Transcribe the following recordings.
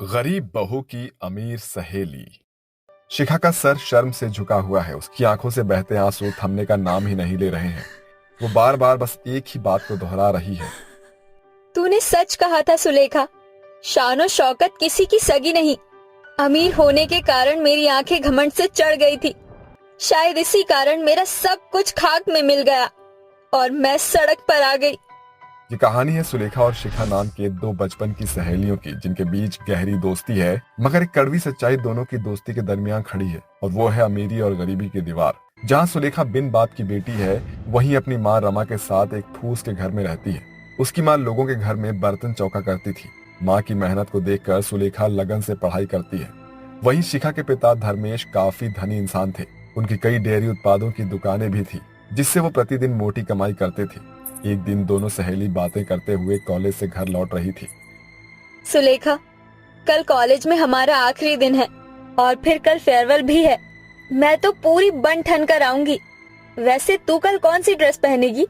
गरीब बहू की अमीर सहेली। शिखा का सर शर्म से झुका हुआ है। उसकी आंखों से बहते आंसू थमने का नाम ही नहीं ले रहे हैं। वो बार बार बस एक ही बात को दोहरा रही है। तूने सच कहा था सुलेखा। शान और शौकत किसी की सगी नहीं। अमीर होने के कारण मेरी आंखें घमंड से चढ़ गई थी। शायद इसी कारण मेरा सब कुछ खाक में मिल गया और मैं सड़क पर आ गई। ये कहानी है सुलेखा और शिखा नाम के दो बचपन की सहेलियों की, जिनके बीच गहरी दोस्ती है, मगर एक कड़वी सच्चाई दोनों की दोस्ती के दरमियान खड़ी है, और वो है अमीरी और गरीबी की दीवार। जहाँ सुलेखा बिन बाप की बेटी है, वहीं अपनी माँ रमा के साथ एक फूस के घर में रहती है। उसकी माँ लोगों के घर में बर्तन चौका करती थी। माँ की मेहनत को देखकर सुलेखा लगन से पढ़ाई करती है। वहीं शिखा के पिता धर्मेश काफी धनी इंसान थे। उनकी कई डेयरी उत्पादों की दुकानें भी थी, जिससे वो प्रतिदिन मोटी कमाई करते थे। एक दिन दोनों सहेली बातें करते हुए कॉलेज से घर लौट रही थी। सुलेखा, कल कॉलेज में हमारा आखिरी दिन है और फिर कल फेयरवेल भी है। मैं तो पूरी बन ठन कर आऊंगी। वैसे तू कल कौन सी ड्रेस पहनेगी?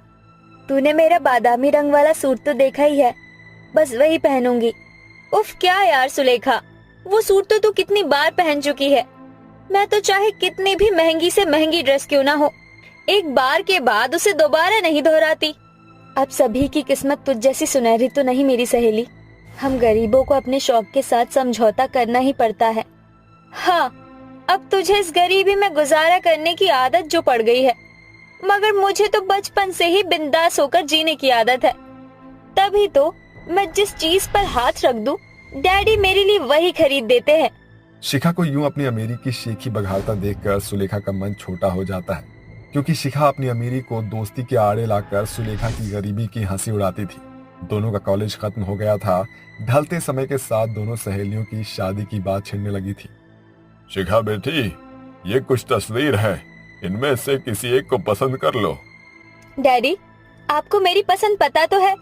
तूने मेरा बादामी रंग वाला सूट तो देखा ही है, बस वही पहनूंगी। उफ क्या यार सुलेखा, वो सूट तो तू कितनी बार पहन चुकी है। मैं तो चाहे कितनी भी महंगी से महंगी ड्रेस क्यों ना हो, एक बार के बाद उसे दोबारा नहीं दोहराती। अब सभी की किस्मत तुझ जैसी सुनहरी तो नहीं मेरी सहेली। हम गरीबों को अपने शौक के साथ समझौता करना ही पड़ता है। हाँ, अब तुझे इस गरीबी में गुजारा करने की आदत जो पड़ गई है, मगर मुझे तो बचपन से ही बिंदास होकर जीने की आदत है। तभी तो मैं जिस चीज पर हाथ रख दूं, डैडी मेरे लिए वही खरीद देते हैं। शिखा को यूं अपनी अमीरी की शेखी बघारता देखकर सुलेखा का मन छोटा हो जाता है, क्योंकि शिखा अपनी अमीरी को दोस्ती के आड़े लाकर सुलेखा की गरीबी की हंसी उड़ाती थी। दोनों का कॉलेज खत्म हो गया था। ढलते समय के साथ दोनों सहेलियों की शादी की बात छिड़ने लगी थी। शिखा बेटी, ये कुछ तस्वीर है, इनमें से किसी एक को पसंद कर लो। डैडी, आपको मेरी पसंद पता तो है।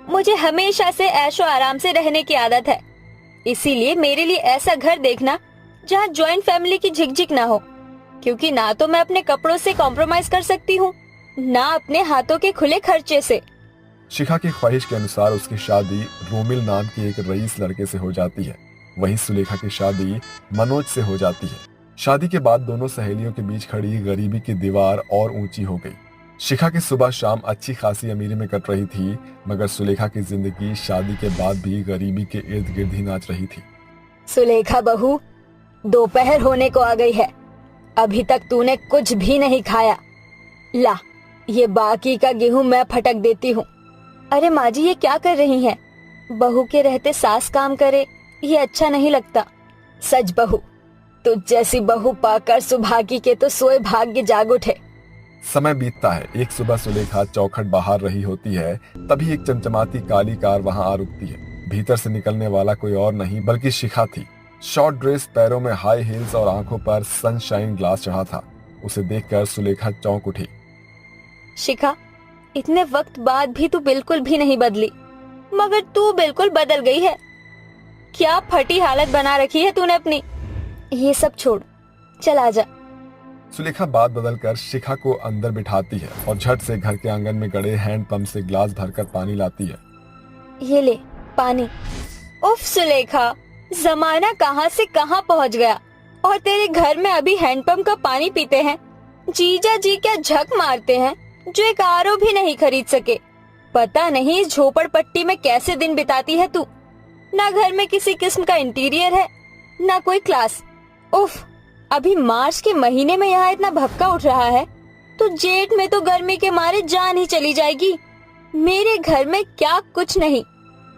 मुझे हमेशा से ऐशो आराम से रहने की आदत है, इसीलिए मेरे लिए ऐसा घर देखना जहाँ ज्वाइंट फैमिली की झिकझिक ना हो, क्योंकि ना तो मैं अपने कपड़ों से कॉम्प्रोमाइज कर सकती हूँ, ना अपने हाथों के खुले खर्चे से। शिखा की ख्वाहिश के अनुसार उसकी शादी रोमिल नाम के एक रईस लड़के से हो जाती है। वहीं सुलेखा की शादी मनोज से हो जाती है। शादी के बाद दोनों सहेलियों के बीच खड़ी गरीबी की दीवार और ऊंची हो गई। शिखा की सुबह शाम अच्छी खासी अमीरी में कट रही थी, मगर सुलेखा की जिंदगी शादी के बाद भी गरीबी के इर्द गिर्द ही नाच रही थी। सुलेखा बहू, दोपहर होने को आ गई है, अभी तक तूने कुछ भी नहीं खाया। ला, ये बाकी का गेहूं मैं फटक देती हूँ। अरे माँ जी, ये क्या कर रही हैं? बहू के रहते सास काम करे, ये अच्छा नहीं लगता। सच बहू, तुझ जैसी बहू पाकर सुभागी के तो सोए भाग्य जाग उठे। समय बीतता है। एक सुबह सुलेखा चौखट बाहर रही होती है, तभी एक चमचमाती काली कार वहां आ रुकती है। भीतर से निकलने वाला कोई और नहीं बल्कि शिखा थी। शॉर्ट ड्रेस, पैरों में हाई हील्स और आंखों पर सनशाइन ग्लास चढ़ा था। उसे देखकर सुलेखा चौंक उठी। शिखा, इतने वक्त बाद भी तू बिल्कुल भी नहीं बदली, मगर तू बिल्कुल बदल गई है। क्या फटी हालत बना रखी है तूने अपनी। ये सब छोड़, चल आजा। सुलेखा बात बदलकर शिखा को अंदर बिठाती है और झट से घर के आंगन में गड़े हैंड पंप से ग्लास भरकर पानी लाती है। ये ले पानी। उफ सुलेखा, जमाना कहाँ से कहाँ पहुँच गया और तेरे घर में अभी हैंडपंप का पानी पीते हैं। जीजा जी क्या झक मारते हैं जो एक आरओ भी नहीं खरीद सके। पता नहीं इस झोपड़पट्टी में कैसे दिन बिताती है तू। ना घर में किसी किस्म का इंटीरियर है, ना कोई क्लास। उफ, अभी मार्च के महीने में यहाँ इतना भपका उठ रहा है, तो जेठ में तो गर्मी के मारे जान ही चली जाएगी। मेरे घर में क्या कुछ नहीं।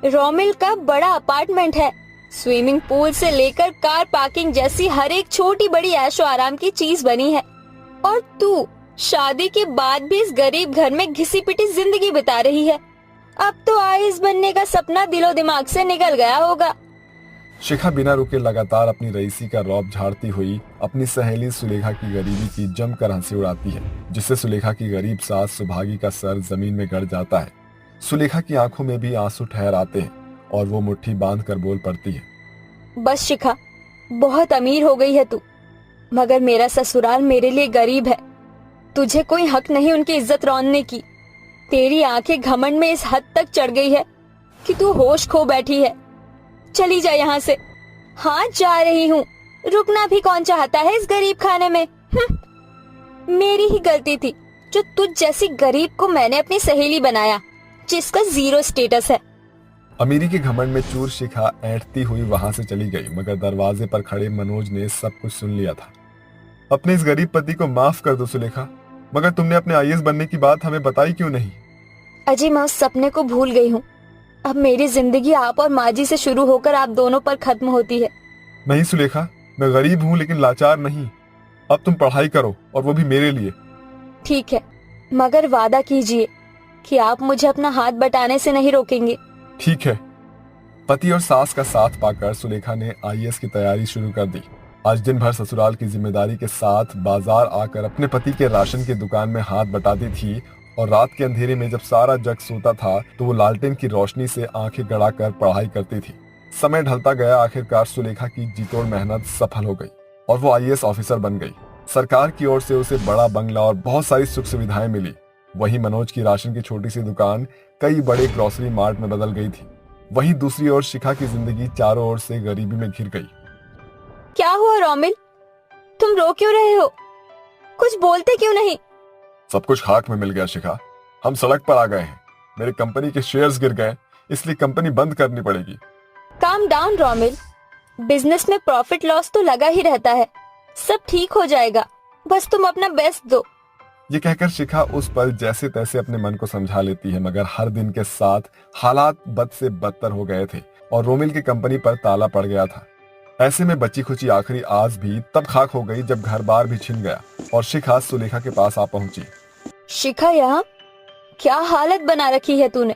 रोमिल का बड़ा अपार्टमेंट है, स्विमिंग पूल से लेकर कार पार्किंग जैसी हर एक छोटी बड़ी ऐशो आराम की चीज बनी है। और तू शादी के बाद भी इस गरीब घर में घिसी पिटी जिंदगी बिता रही है। अब तो आईएएस बनने का सपना दिलो दिमाग से निकल गया होगा। शिखा बिना रुके लगातार अपनी रईसी का रौब झाड़ती हुई अपनी सहेली सुलेखा की गरीबी की जमकर हंसी उड़ाती है, जिससे सुलेखा की गरीब सास सुभागी का सर जमीन में गड़ जाता है। सुलेखा की आंखों में भी आंसू ठहर आते हैं और वो मुट्ठी बांध कर बोल पड़ती है। बस शिखा, बहुत अमीर हो गई है तू, मगर मेरा ससुराल मेरे लिए गरीब है। तुझे कोई हक नहीं उनकी इज्जत रौंदने की। तेरी आंखें घमंड में इस हद तक चढ़ गई है कि तू होश खो बैठी है। चली जा यहाँ से। हाँ जा रही हूँ, रुकना भी कौन चाहता है इस गरीब खाने में। मेरी ही गलती थी जो तुझ जैसी गरीब को मैंने अपनी सहेली बनाया, जिसका 0 स्टेटस है। अमीरी के घमंड में चूर शिखा ऐंठती हुई वहां से चली गई, मगर दरवाजे पर खड़े मनोज ने सब कुछ सुन लिया था। अपने इस गरीब पति को माफ कर दो सुलेखा, मगर तुमने अपने आईएएस बनने की बात हमें बताई क्यों नहीं? अजय, मैं उस सपने को भूल गई हूँ। अब मेरी जिंदगी आप और माजी से शुरू होकर आप दोनों पर खत्म होती है। नहीं सुलेखा, मैं गरीब हूँ लेकिन लाचार नहीं। अब तुम पढ़ाई करो, और वो भी मेरे लिए। ठीक है, मगर वादा कीजिए कि आप मुझे अपना हाथ बटाने से नहीं रोकेंगे। ठीक है। पति और सास का साथ पाकर सुलेखा ने आईएएस की तैयारी शुरू कर दी। आज दिन भर ससुराल की जिम्मेदारी के साथ बाजार आकर अपने पति के राशन की दुकान में हाथ बटाती थी, और रात के अंधेरे में जब सारा जग सोता था तो वो लालटेन की रोशनी से आंखें गड़ाकर पढ़ाई करती थी। समय ढलता गया, आखिरकार सुलेखा की जीतोड़ मेहनत सफल हो गई और वो आईएएस ऑफिसर बन गई। सरकार की ओर से उसे बड़ा बंगला और बहुत सारी सुख सुविधाएं मिली। वहीं मनोज की राशन की छोटी सी दुकान कई बड़े ग्रोसरी मार्ट में बदल गई थी। वहीं दूसरी ओर शिखा की जिंदगी चारों ओर से गरीबी में घिर गई। क्या हुआ रोमिल, तुम रो क्यों रहे हो? कुछ बोलते क्यों नहीं? सब कुछ खाक में मिल गया शिखा। हम सड़क पर आ गए हैं। मेरी कंपनी के शेयर्स गिर गए, इसलिए कंपनी बंद करनी पड़ेगी। काम डाउन रोमिल, बिजनेस में प्रॉफिट लॉस तो लगा ही रहता है, सब ठीक हो जाएगा, बस तुम अपना बेस्ट दो। ये कहकर शिखा उस पल जैसे तैसे अपने मन को समझा लेती है, मगर हर दिन के साथ हालात बद से बदतर हो गए थे और रोमिल की कंपनी पर ताला पड़ गया था। ऐसे में बची खुची आखिरी आस भी तब खाक हो गई जब घर बार भी छिन गया और शिखा सुलेखा के पास आ पहुंची। शिखा, यहाँ क्या हालत बना रखी है तूने?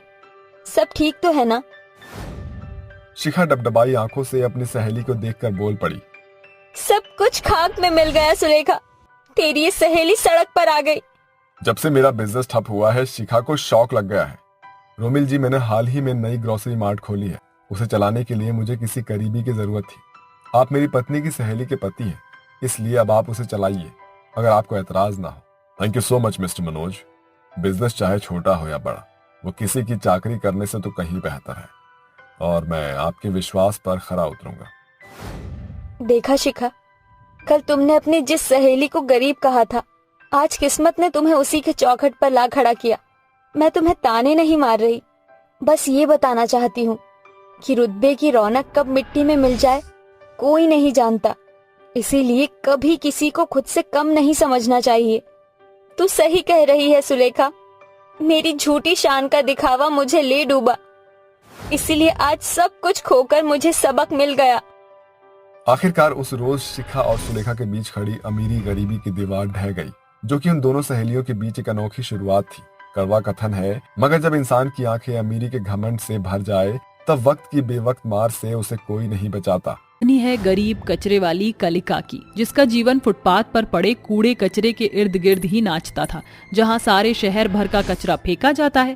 सब ठीक तो है ना? शिखा डबडबाई आंखों से अपनी सहेली को देखकर बोल पड़ी। सब कुछ खाक में मिल गया सुलेखा, तेरी ये सहेली सड़क पर आ गई। जब से मेरा बिजनेस ठप हुआ है, शिखा को शौक लग गया है। रोमिल जी, मैंने हाल ही में नई ग्रोसरी मार्ट खोली है। उसे चलाने के लिए मुझे किसी करीबी की जरूरत थी। आप मेरी पत्नी की सहेली के पति हैं, इसलिए अब आप उसे चलाइए, अगर आपको एतराज ना हो। Thank you so much mister Manoj. Business चाहे छोटा हो या बड़ा, वो किसी की चाकरी करने से तो कहीं बेहतर है, और मैं आपके विश्वास पर खरा उतरूंगा। देखा शिखा, कल तुमने अपनी जिस सहेली को गरीब कहा था, आज किस्मत ने तुम्हें उसी के चौखट पर ला खड़ा किया। मैं तुम्हें ताने नहीं मार रही, बस ये बताना चाहती हूँ कि रुतबे की रौनक कब मिट्टी में मिल जाए कोई नहीं जानता, इसीलिए कभी किसी को खुद से कम नहीं समझना चाहिए। तू सही कह रही है सुलेखा, मेरी झूठी शान का दिखावा मुझे ले डूबा, इसीलिए आज सब कुछ खोकर मुझे सबक मिल गया। आखिरकार उस रोज शिखा और सुलेखा के बीच खड़ी अमीरी गरीबी की दीवार ढह गई, जो कि उन दोनों सहेलियों के बीच एक अनोखी शुरुआत थी। कड़वा कथन है, मगर जब इंसान की आंखें अमीरी के घमंड से भर जाए, तब वक्त की बेवक्त मार से उसे कोई नहीं बचाता। कहानी है गरीब कचरे वाली कलिका की, जिसका जीवन फुटपाथ पर पड़े कूड़े कचरे के इर्द गिर्द ही नाचता था, जहाँ सारे शहर भर का कचरा फेंका जाता है।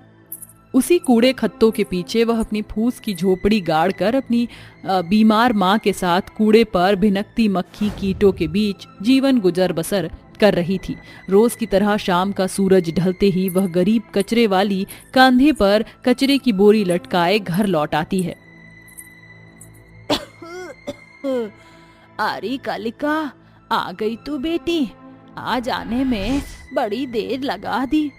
उसी कूड़े खत्तों के पीछे वह अपनी फूस की झोपड़ी गाड़ कर अपनी बीमार माँ के साथ कूड़े पर भिनकती मक्खी कीटों के बीच जीवन गुजर बसर कर रही थी। रोज की तरह शाम का सूरज ढलते ही वह गरीब कचरे वाली कंधे पर कचरे की बोरी लटकाए घर लौट आती है। अरे कालिका, आ गई तू बेटी, आज आने में बड़ी देर लगा दी।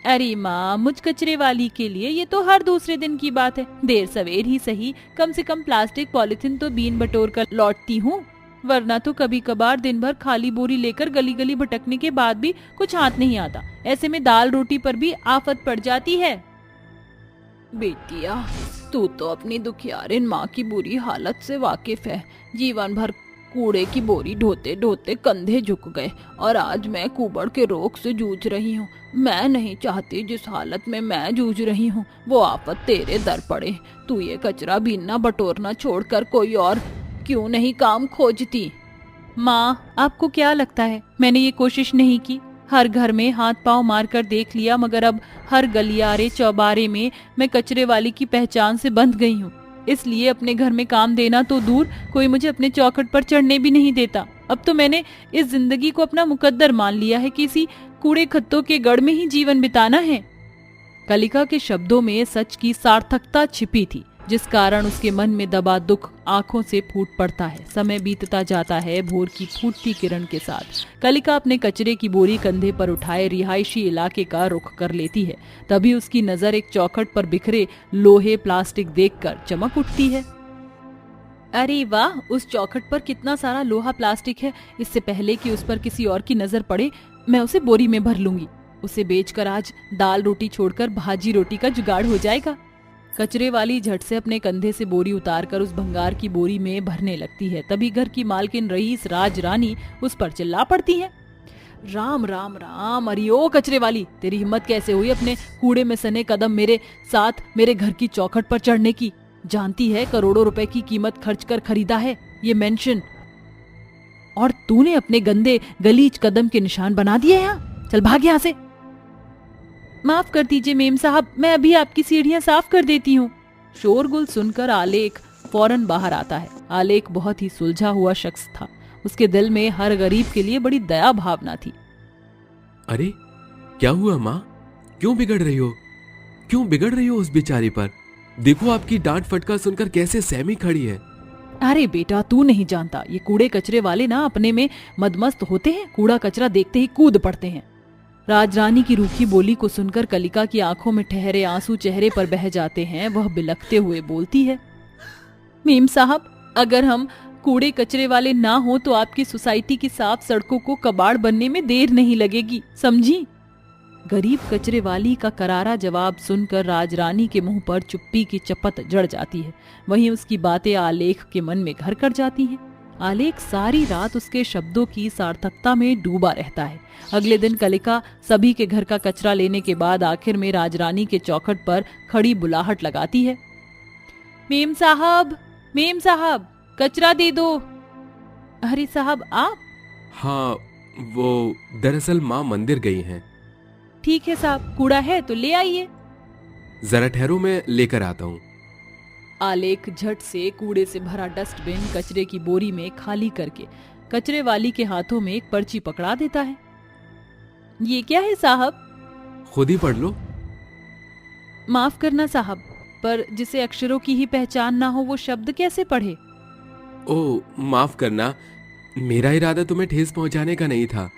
अरे माँ, मुझ कचरे वाली के लिए ये तो हर दूसरे दिन की बात है। देर सवेर ही सही, कम से कम प्लास्टिक पॉलिथीन तो बीन बटोर कर लौटती हूँ, वरना तो कभी कभार दिन भर खाली बोरी लेकर गली गली भटकने के बाद भी कुछ हाथ नहीं आता। ऐसे में दाल रोटी पर भी आफत पड़ जाती है। बेटिया, तू तो अपनी दुखियारिन माँ की बुरी हालत से वाकिफ है। जीवन भर कूड़े की बोरी ढोते ढोते कंधे झुक गए और आज मैं कुबड़ के रोग से जूझ रही हूँ। मैं नहीं चाहती जिस हालत में मैं जूझ रही हूँ वो आफत तेरे दर पड़े। तू ये कचरा बीनना बटोरना छोड़कर कोई और क्यों नहीं काम खोजती? माँ, आपको क्या लगता है मैंने ये कोशिश नहीं की? हर घर में हाथ पांव मार कर देख लिया, मगर अब हर गलियारे चौबारे में मैं कचरे वाली की पहचान से बंध गई हूँ। इसलिए अपने घर में काम देना तो दूर, कोई मुझे अपने चौखट पर चढ़ने भी नहीं देता। अब तो मैंने इस जिंदगी को अपना मुकद्दर मान लिया है कि इसी कूड़े खत्तों के गढ़ में ही जीवन बिताना है। कलिका के शब्दों में सच की सार्थकता छिपी थी। जिस कारण उसके मन में दबा दुख आंखों से फूट पड़ता है। समय बीतता जाता है। भोर की फूटती किरण के साथ कलिका अपने कचरे की बोरी कंधे पर उठाए रिहायशी इलाके का रुख कर लेती है। तभी उसकी नजर एक चौखट पर बिखरे लोहे प्लास्टिक देखकर चमक उठती है। अरे वाह, उस चौखट पर कितना सारा लोहा प्लास्टिक है। इससे पहले कि उस पर किसी और की नजर पड़े, मैं उसे बोरी में भर लूंगी। उसे बेचकर आज दाल रोटी छोड़कर भाजी रोटी का जुगाड़ हो जाएगा। कचरे वाली झट से अपने कंधे से बोरी उतारकर उस भंगार की बोरी में भरने लगती है। तभी घर की मालकिन रईस राज रानी उस पर चिल्ला पड़ती है। राम राम राम, अरे ओ कचरे वाली, तेरी हिम्मत कैसे हुई अपने कूड़े में सने कदम मेरे साथ मेरे घर की चौखट पर चढ़ने की? जानती है करोड़ों रुपए की कीमत खर्च कर खरीदा है ये मेंशन, और तूने अपने गंदे गलीज कदम के निशान बना दिए यहाँ। चल भाग यहाँ से। माफ कर दीजिए मेम साहब, मैं अभी आपकी सीढ़ियां साफ कर देती हूँ। शोरगुल सुनकर आलेख फौरन बाहर आता है। आलेख बहुत ही सुलझा हुआ शख्स था। उसके दिल में हर गरीब के लिए बड़ी दया भावना थी। अरे क्या हुआ माँ, क्यों बिगड़ रही हो? क्यों बिगड़ रही हो उस बेचारी पर? देखो आपकी डांट फटकार सुनकर कैसे सहमी खड़ी है। अरे बेटा, तू नहीं जानता, ये कूड़े कचरे वाले ना अपने में मदमस्त होते हैं। कूड़ा कचरा देखते ही कूद पड़ते हैं। राजरानी की रूखी बोली को सुनकर कलिका की आंखों में ठहरे आंसू चेहरे पर बह जाते हैं। वह बिलखते हुए बोलती है, मेम साहब, अगर हम कूड़े कचरे वाले ना हो तो आपकी सोसाइटी की साफ सड़कों को कबाड़ बनने में देर नहीं लगेगी, समझी? गरीब कचरे वाली का करारा जवाब सुनकर राजरानी के मुंह पर चुप्पी की चपत जड़ जाती है। वहीं उसकी बातें आलेख के मन में घर कर जाती हैं। आलेख सारी रात उसके शब्दों की सार्थकता में डूबा रहता है। अगले दिन कलिका सभी के घर का कचरा लेने के बाद आखिर में राजरानी के चौखट पर खड़ी बुलाहट लगाती है। मेम साहब, कचरा दे दो। अरे साहब, आप? हाँ, वो दरअसल माँ मंदिर गई हैं। ठीक है साहब, कूड़ा है तो ले आइए। जरा ठहरो, मैं लेकर आता हूँ। आलेख झट से कूड़े से भरा डस्टबिन कचरे की बोरी में खाली करके कचरे वाली के हाथों में एक पर्ची पकड़ा देता है। ये क्या है साहब? खुद ही पढ़ लो। माफ करना साहब, पर जिसे अक्षरों की ही पहचान ना हो वो शब्द कैसे पढ़े? ओ माफ करना, मेरा इरादा तुम्हें ठेस पहुंचाने का नहीं था।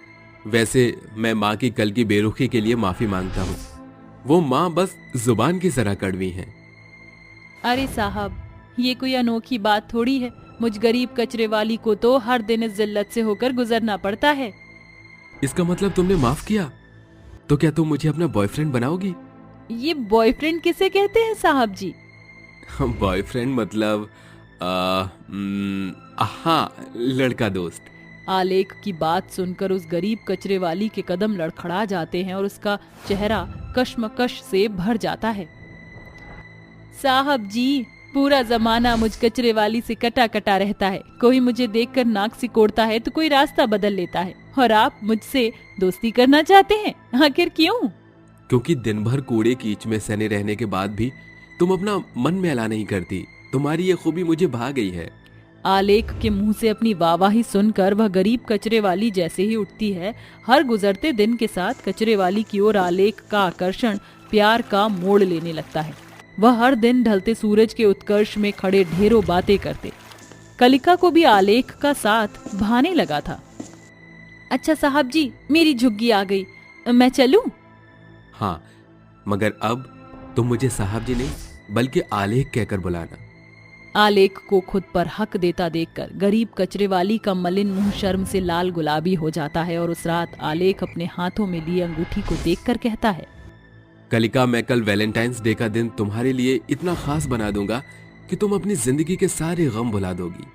वैसे मैं माँ की कल की बेरुखी के लिए माफी मांगता हूँ। वो माँ बस जुबान की तरह कड़वी हैं। अरे साहब, ये कोई अनोखी बात थोड़ी है। मुझ गरीब कचरे वाली को तो हर दिन इस जिल्लत से होकर गुजरना पड़ता है। इसका मतलब तुमने माफ किया? तो क्या तुम मुझे अपना बॉयफ्रेंड बनाओगी? ये बॉयफ्रेंड किसे कहते हैं साहब जी? बॉयफ्रेंड मतलब हाँ, लड़का दोस्त। आलेख की बात सुनकर उस गरीब कचरे वाली के कदम लड़खड़ा जाते हैं और उसका चेहरा कश्मकश से भर जाता है। साहब जी, पूरा जमाना मुझ कचरे वाली से कटा कटा रहता है। कोई मुझे देखकर नाक सिकोड़ता है तो कोई रास्ता बदल लेता है, और आप मुझसे दोस्ती करना चाहते हैं? आखिर क्यों? क्योंकि दिन भर कूड़े कीच में सने रहने के बाद भी तुम अपना मन मैला नहीं करती। तुम्हारी ये खूबी मुझे भा गई है। आलेख के मुंह से अपनी वाहवाही सुनकर वह गरीब कचरे वाली जैसे ही उठती है, हर गुजरते दिन के साथ कचरे वाली की ओर आलेख का आकर्षण प्यार का मोड़ लेने लगता है। वह हर दिन ढलते सूरज के उत्कर्ष में खड़े ढेरों बातें करते। कलिका को भी आलेख का साथ भाने लगा था। अच्छा साहब जी, मेरी झुग्गी आ गई, मैं चलूं? हाँ, मगर अब तुम मुझे साहब जी नहीं बल्कि आलेख कहकर बुलाना। आलेख को खुद पर हक देता देखकर गरीब कचरे वाली का मलिन मुंह शर्म से लाल गुलाबी हो जाता है, और उस रात आलेख अपने हाथों में लिए अंगूठी को देखकर कहता है, कलिका, मैं कल वैलेंटाइंस डे का दिन तुम्हारे लिए इतना खास बना दूंगा कि तुम अपनी जिंदगी के सारे गम भुला दोगी।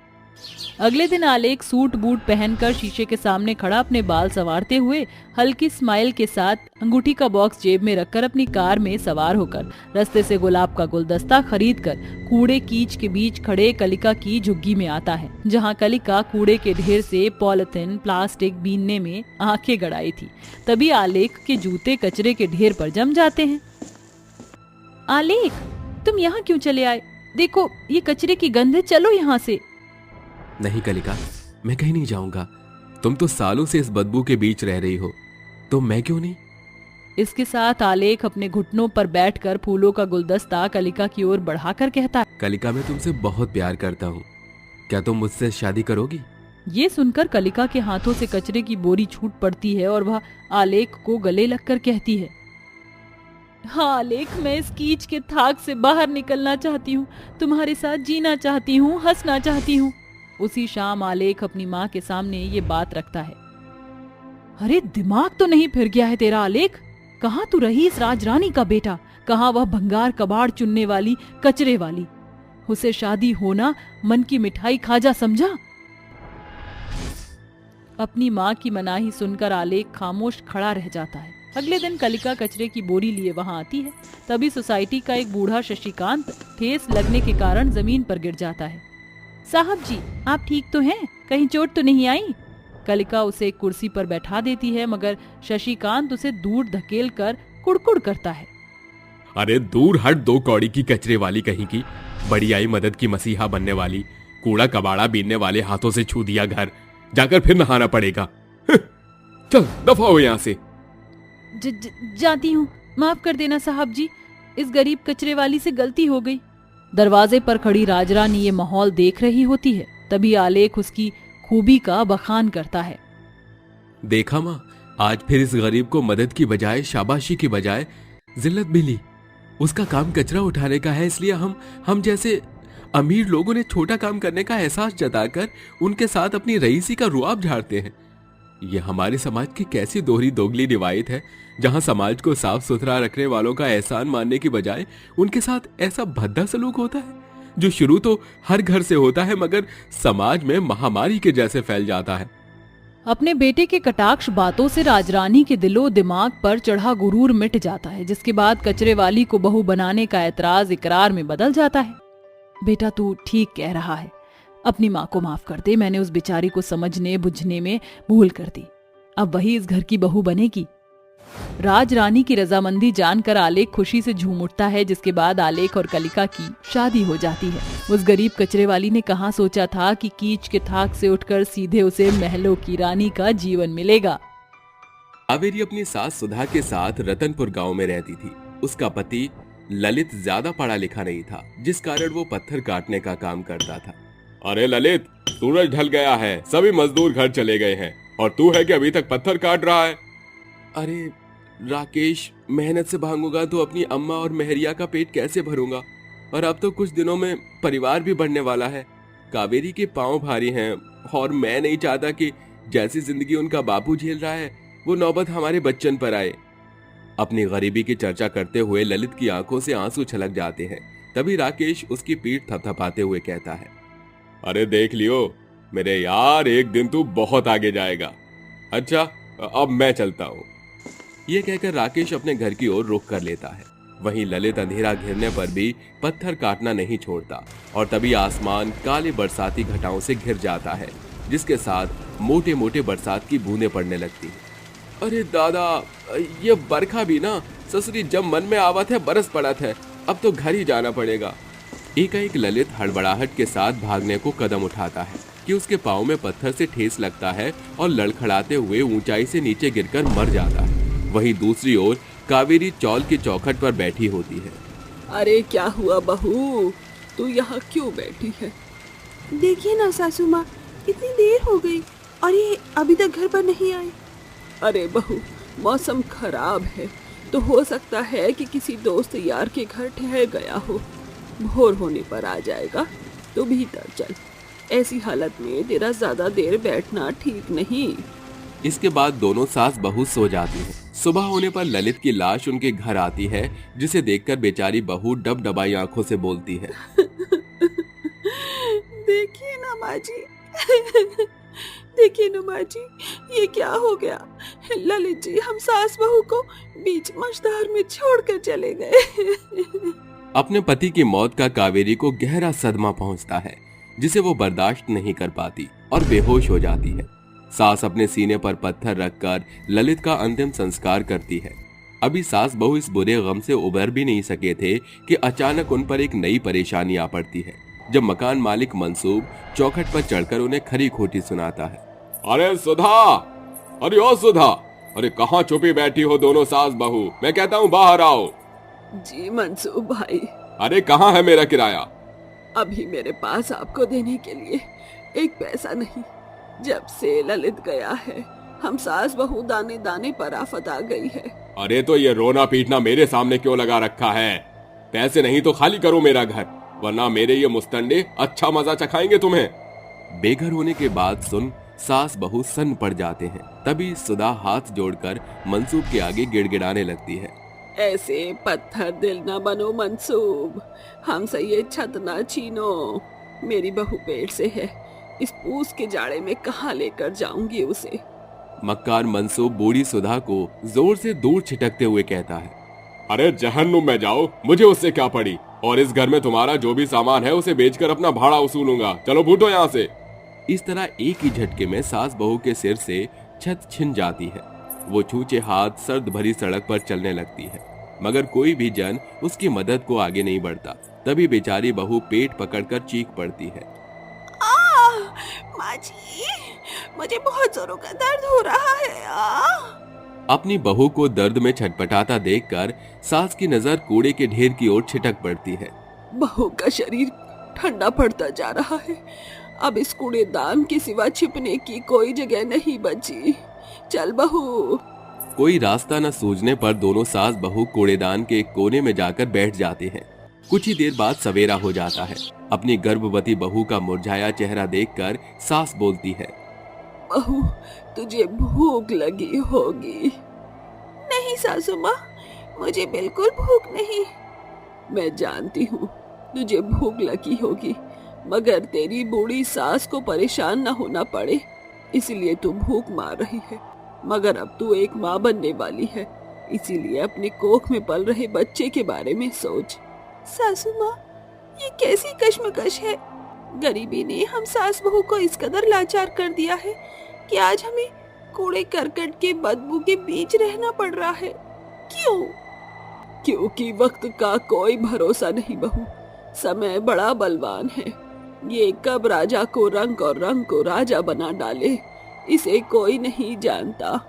अगले दिन आलेख सूट बूट पहनकर शीशे के सामने खड़ा अपने बाल संवारते हुए हल्की स्माइल के साथ अंगूठी का बॉक्स जेब में रखकर अपनी कार में सवार होकर रास्ते से गुलाब का गुलदस्ता खरीदकर कूड़े कीच के बीच खड़े कलिका की झुग्गी में आता है, जहां कलिका कूड़े के ढेर से पॉलिथीन प्लास्टिक बीनने में आंखें गड़ाई थी। तभी आलेख के जूते कचरे के ढेर पर जम जाते हैं। आलेख, तुम यहाँ क्यों चले आए? देखो ये कचरे की गंध है, चलो यहाँ से। नहीं कलिका, मैं कहीं नहीं जाऊंगा। तुम तो सालों से इस बदबू के बीच रह रही हो, तो मैं क्यों नहीं? इसके साथ आलेख अपने घुटनों पर बैठकर फूलों का गुलदस्ता कलिका की ओर बढ़ाकर कहता है, कलिका, मैं तुमसे बहुत प्यार करता हूँ, क्या तुम मुझसे शादी करोगी? ये सुनकर कलिका के हाथों से कचरे की बोरी छूट पड़ती है और वह आलेख को गले लगकर कहती है, हाँ आलेख, मैं इस कीच के थाक से बाहर निकलना चाहती हूँ, तुम्हारे साथ जीना चाहती हूँ, हंसना चाहती हूँ। उसी शाम आलेख अपनी माँ के सामने ये बात रखता है। अरे दिमाग तो नहीं फिर गया है तेरा आलेख? कहाँ तू रही इस राजरानी का बेटा? कहाँ वह भंगार कबाड़ चुनने वाली कचरे वाली? उसे शादी होना मन की मिठाई खाजा समझा? अपनी माँ की मनाही सुनकर आलेख खामोश खड़ा रह जाता है। अगले दिन कलिका कचरे की बोरी लिए वहां आती है। तभी सोसाइटी का एक बूढ़ा शशिकांत ठेस लगने के कारण जमीन पर गिर जाता है। साहब जी, आप ठीक तो हैं? कहीं चोट तो नहीं आई? कलिका उसे एक कुर्सी पर बैठा देती है, मगर शशिकांत उसे दूर धकेल कर कुड़कुड़ करता है। अरे दूर हट, दो कौड़ी की कचरे वाली कहीं की, बड़ी आई मदद की मसीहा बनने वाली, कूड़ा कबाड़ा बीनने वाले हाथों से छू दिया घर, जाकर फिर नहाना पड़ेगा। चल दफा हो यहाँ से। जाती हूँ, माफ कर देना साहब जी, इस गरीब कचरे वाली से गलती हो गई। दरवाजे पर खड़ी राजरानी ये माहौल देख रही होती है। तभी आलेख उसकी खूबी का बखान करता है। देखा माँ, आज फिर इस गरीब को मदद की बजाय, शाबाशी की बजाय जिल्लत मिली। उसका काम कचरा उठाने का है, इसलिए हम जैसे अमीर लोगों ने छोटा काम करने का एहसास जताकर उनके साथ अपनी रईसी का रुआब झाड़ते हैं। ये हमारे समाज की कैसी दोहरी दोगली रिवायत है, जहां समाज को साफ सुथरा रखने वालों का एहसान मानने की बजाय उनके साथ ऐसा भद्दा सलूक होता है, जो शुरू तो हर घर से होता है मगर समाज में महामारी के जैसे फैल जाता है। अपने बेटे के कटाक्ष बातों से राजरानी के दिलो दिमाग पर चढ़ा गुरूर मिट जाता है, जिसके बाद कचरे वाली को बहू बनाने का ऐतराज इकरार में बदल जाता है। बेटा, तू ठीक कह रहा है, अपनी माँ को माफ कर दे, मैंने उस बेचारी को समझने बुझने में भूल कर दी, अब वही इस घर की बहू बनेगी। राजरानी की रजामंदी जानकर आलेख खुशी से झूम उठता है, जिसके बाद आलेख और कलिका की शादी हो जाती है। उस गरीब कचरे वाली ने कहाँ सोचा था कि कीच के थाक से उठकर सीधे उसे महलों की रानी का जीवन मिलेगा। कावेरी अपनी सास सुधा के साथ रतनपुर गांव में रहती थी। उसका पति ललित ज्यादा पढ़ा लिखा नहीं था, जिस कारण वो पत्थर काटने का काम करता था। अरे ललित, सूरज ढल गया है, सभी मजदूर घर चले गए हैं और तू है कि अभी तक पत्थर काट रहा है? अरे राकेश, मेहनत से भागूंगा तो अपनी अम्मा और मेहरिया का पेट कैसे भरूंगा, और अब तो कुछ दिनों में परिवार भी बढ़ने वाला है। कावेरी के पांव भारी हैं और मैं नहीं चाहता कि जैसी जिंदगी उनका बापू झेल रहा है वो नौबत हमारे बच्चन पर आए। अपनी गरीबी की चर्चा करते हुए ललित की आंखों से आंसू छलक जाते हैं। तभी राकेश उसकी पीठ थपथपाते हुए कहता है, अरे देख लियो मेरे यार, एक दिन तू बहुत आगे जाएगा। अच्छा अब मैं चलता हूँ। ये कहकर राकेश अपने घर की ओर रुख कर लेता है। वहीं ललित अंधेरा घिरने पर भी पत्थर काटना नहीं छोड़ता और तभी आसमान काले बरसाती घटाओं से घिर जाता है, जिसके साथ मोटे मोटे बरसात की बूंदें पड़ने लगती हैं। अरे दादा, ये बरखा भी ना ससुरी जब मन में आवत है बरस पड़त है, अब तो घर ही जाना पड़ेगा। एकाएक ललित हड़बड़ाहट के साथ भागने को कदम उठाता है कि उसके पाँव में पत्थर से ठेस लगता है और लड़खड़ाते हुए ऊंचाई से नीचे गिरकर मर जाता है। वहीं दूसरी ओर कावेरी चौल की चौखट पर बैठी होती है। अरे क्या हुआ बहू, तू यहाँ क्यों बैठी है? देखिए ना सासू माँ, इतनी देर हो गई और ये अभी तक घर पर नहीं आए। अरे बहू, मौसम खराब है तो हो सकता है कि किसी दोस्त यार के घर ठहर गया हो, भोर होने पर आ जाएगा। तो भीतर चल, ऐसी हालत में तेरा ज्यादा देर बैठना ठीक नहीं। इसके बाद दोनों सास बहू सो जाती हैं। सुबह होने पर ललित की लाश उनके घर आती है, जिसे देखकर बेचारी बहू डबडबाई आंखों से बोलती है, देखिए ना माँ जी, देखिए ना माँ जी, ये क्या हो गया? ललित जी हम सास बहू को बीच मझधार में छोड़कर चले गए। अपने पति की मौत का कावेरी को गहरा सदमा पहुंचता है, जिसे वो बर्दाश्त नहीं कर पाती और बेहोश हो जाती है। सास अपने सीने पर पत्थर रखकर ललित का अंतिम संस्कार करती है। अभी सास बहू इस बुरे गम से उबर भी नहीं सके थे कि अचानक उन पर एक नई परेशानी आ पड़ती है, जब मकान मालिक मंसूब चौखट पर चढ़कर उन्हें खरी खोटी सुनाता है। अरे सुधा, अरे ओ सुधा, अरे कहाँ छुपी बैठी हो दोनों सास बहू, मैं कहता हूँ बाहर आओ। जी मंसूब भाई, अरे कहाँ है मेरा किराया? अभी मेरे पास आपको देने के लिए एक पैसा नहीं। जब से ललित गया है हम सास बहू दाने दाने पर आफत आ गई है। अरे तो ये रोना पीटना मेरे सामने क्यों लगा रखा है? पैसे नहीं तो खाली करो मेरा घर, वरना मेरे ये मुस्तंडे अच्छा मजा चखाएंगे तुम्हें। बेघर होने के बाद सुन सास बहू सन्न पड़ जाते हैं। तभी सुधा हाथ जोड़कर मंसूब के आगे गिड़गिड़ाने लगती है। ऐसे पत्थर दिल न बनो मंसूब, हमसे ये छत ना छीनो। मेरी बहू पेट से है, इस पूस के जाड़े में कहाँ लेकर जाऊंगी उसे। मक्कार मंसूब बूढ़ी सुधा को जोर से दूर छिटकते हुए कहता है, अरे जहन्नुम में जाओ, मुझे उससे क्या पड़ी, और इस घर में तुम्हारा जो भी सामान है उसे बेचकर अपना भाड़ा वसूलूंगा, चलो फूटो यहाँ से। इस तरह एक ही झटके में सास बहू के सिर से छत छिन जाती है। वो छूचे हाथ सर्द भरी सड़क पर चलने लगती है, मगर कोई भी जन उसकी मदद को आगे नहीं बढ़ता। तभी बेचारी बहू पेट पकड़कर चीख पड़ती है, माँ जी, मुझे बहुत जोरों का दर्द हो रहा है। अपनी बहू को दर्द में छटपटाता देखकर सास की नजर कूड़े के ढेर की ओर छिटक पड़ती है। बहू का शरीर ठंडा पड़ता जा रहा है, अब इस कूड़ेदान के सिवा छिपने की कोई जगह नहीं बची। चल बहू। कोई रास्ता न सूझने पर दोनों सास बहू कूड़ेदान के एक कोने में जाकर बैठ जाते हैं। कुछ ही देर बाद सवेरा हो जाता है। अपनी गर्भवती बहू का मुरझाया चेहरा देखकर सास बोलती है, बहू तुझे भूख लगी होगी। नहीं सासू माँ, मुझे बिल्कुल भूख नहीं। मैं जानती हूँ तुझे भूख लगी होगी, मगर तेरी बूढ़ी सास को परेशान न होना पड़े इसलिए तू भूख मार रही है। मगर अब तू एक माँ बनने वाली है, इसीलिए अपने कोख में पल रहे बच्चे के बारे में सोच। सासू माँ, ये कैसी कश्मकश है। गरीबी ने हम सास बहू को इस कदर लाचार कर दिया है कि आज हमें कूड़े करकट के बदबू के बीच रहना पड़ रहा है। क्यों? क्योंकि वक्त का कोई भरोसा नहीं बहू, समय बड़ा बलवान है। ये कब राजा को रंग और रंग को राजा बना डाले इसे कोई नहीं जानता।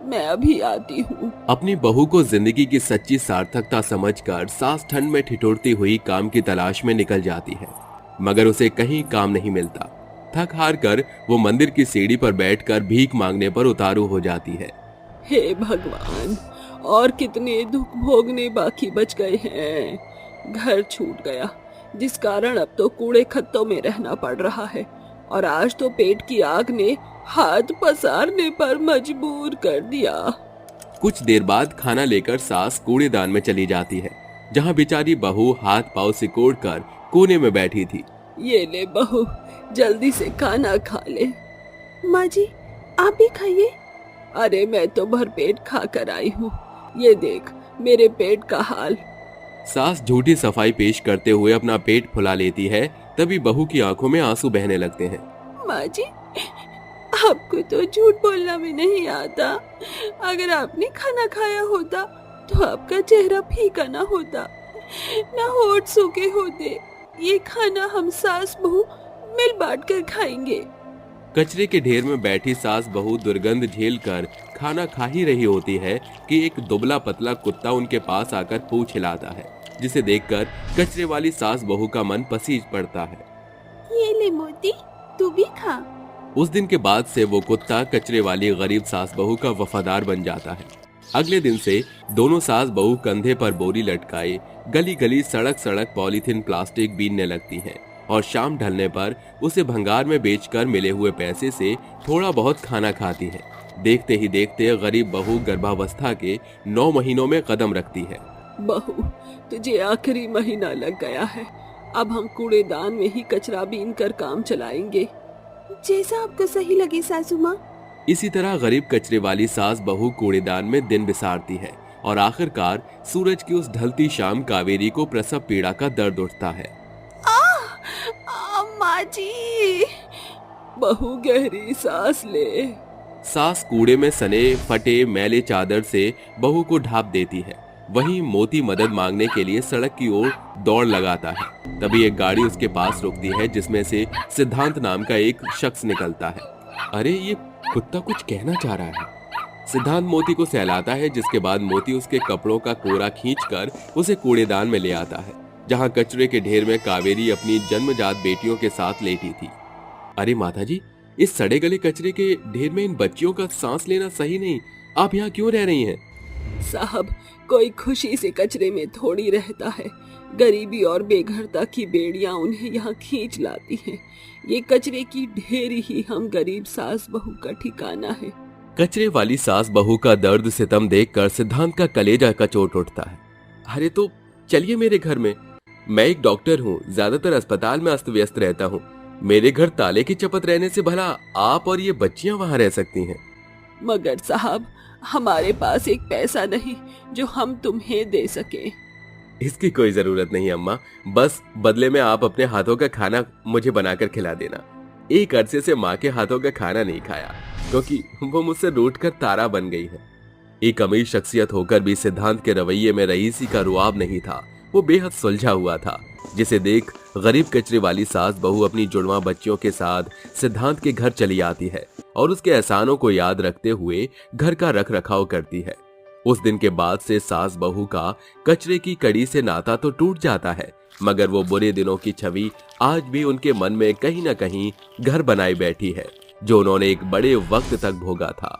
मैं अभी आती हूँ। अपनी बहू को जिंदगी की सच्ची सार्थकता समझकर सास ठंड में ठिठुरती हुई काम की तलाश में निकल जाती है, मगर उसे कहीं काम नहीं मिलता। थक हार कर वो मंदिर की सीढ़ी पर बैठकर भीख मांगने पर उतारू हो जाती है। हे भगवान, और कितने दुख भोगने बाकी बच गए हैं। घर छूट गया, जिस कारण अब तो कूड़े खत्तों में रहना पड़ रहा है, और आज तो पेट की आग ने हाथ पसारने पर मजबूर कर दिया। कुछ देर बाद खाना लेकर सास कूड़ेदान में चली जाती है, जहाँ बेचारी बहू हाथ पांव सिकोड़कर कोने में बैठी थी। ये ले बहू, जल्दी से खाना खा ले। माँ जी, आप भी खाइए। अरे मैं तो भरपेट खा कर आई हूँ, ये देख मेरे पेट का हाल। सास झूठी सफाई पेश करते हुए अपना पेट फुला लेती है। तभी बहू की आंखों में आंसू बहने लगते हैं। माँ जी, आपको तो झूठ बोलना भी नहीं आता। अगर आपने खाना खाया होता तो आपका चेहरा फीका ना होता, ना होठ सूखे होते। ये खाना हम सास बहू मिल बांट कर खाएंगे। कचरे के ढेर में बैठी सास बहू दुर्गंध झेलकर खाना खा ही रही होती है कि एक दुबला पतला कुत्ता उनके पास आकर पूंछ हिलाता है, जिसे देखकर कचरे वाली सास बहू का मन पसीज पड़ता है। ये ले मोती, तू भी खा। उस दिन के बाद से वो कुत्ता कचरे वाली गरीब सास बहू का वफादार बन जाता है। अगले दिन से दोनों सास बहू कंधे पर बोरी लटकाए गली गली सड़क सड़क पॉलीथीन प्लास्टिक बीनने लगती हैं, और शाम ढलने पर उसे भंगार में बेचकर मिले हुए पैसे से थोड़ा बहुत खाना खाती हैं। देखते ही देखते गरीब बहू गर्भावस्था के 9 महीनों में कदम रखती है। बहू, तुझे आखिरी महीना लग गया है, अब हम कूड़ेदान में ही कचरा बीन कर काम चलाएंगे। जैसा आपको सही लगे सासू माँ। इसी तरह गरीब कचरे वाली सास बहू कूड़ेदान में दिन बिसारती है, और आखिरकार सूरज की उस ढलती शाम कावेरी को प्रसव पीड़ा का दर्द उठता है। माँ जी। बहू गहरी सांस ले। सास कूड़े में सने फटे मैले चादर से बहू को ढाप देती है। वहीं मोती मदद मांगने के लिए सड़क की ओर दौड़ लगाता है। तभी एक गाड़ी उसके पास रुकती है, जिसमें से सिद्धांत नाम का एक शख्स निकलता है। अरे ये कुत्ता कुछ कहना चाह रहा है। सिद्धांत मोती को सहलाता है, जिसके बाद मोती उसके कपड़ों का कोरा खींचकर उसे कूड़ेदान में ले आता है, जहां कचरे के ढेर में कावेरी अपनी जन्मजात बेटियों के साथ लेटी थी। अरे माताजी, इस सड़े गले कचरे के ढेर में इन बच्चियों का सांस लेना सही नहीं। आप यहाँ क्यों रह रही हैं? साहब, कोई खुशी से कचरे में थोड़ी रहता है। गरीबी और बेघरता की बेड़ियां उन्हें यहाँ खींच लाती हैं। ये कचरे की ढेरी ही हम गरीब सास बहू का ठिकाना है। कचरे वाली सास बहू का दर्द सितम देखकर सिद्धांत का कलेजा कचोट उठता है। अरे तो चलिए मेरे घर में। मैं एक डॉक्टर हूँ, ज्यादातर अस्पताल में अस्त व्यस्त रहता हूँ। मेरे घर ताले की चपत रहने से भला आप और ये बच्चियां वहाँ रह सकती हैं। मगर साहब, हमारे पास एक पैसा नहीं जो हम तुम्हें दे सके। इसकी कोई जरूरत नहीं अम्मा, बस बदले में आप अपने हाथों का खाना मुझे बनाकर खिला देना। एक अरसे से माँ के हाथों का खाना नहीं खाया, क्योंकि वो मुझसे रूठकर तारा बन गई है। एक अमीर शख्सियत होकर भी सिद्धांत के रवैये में रईसी का रुआब नहीं था। वो बेहद सुलझा हुआ था, जिसे देख गरीब कचरे वाली सास बहू अपनी जुड़वा बच्चियों के साथ सिद्धांत के घर चली आती है और उसके एहसानों को याद रखते हुए घर का रख रखाव करती है। उस दिन के बाद से सास बहू का कचरे की कड़ी से नाता तो टूट जाता है, मगर वो बुरे दिनों की छवि आज भी उनके मन में कहीं न कहीं घर बनाई बैठी है, जो उन्होंने एक बड़े वक्त तक भोगा था।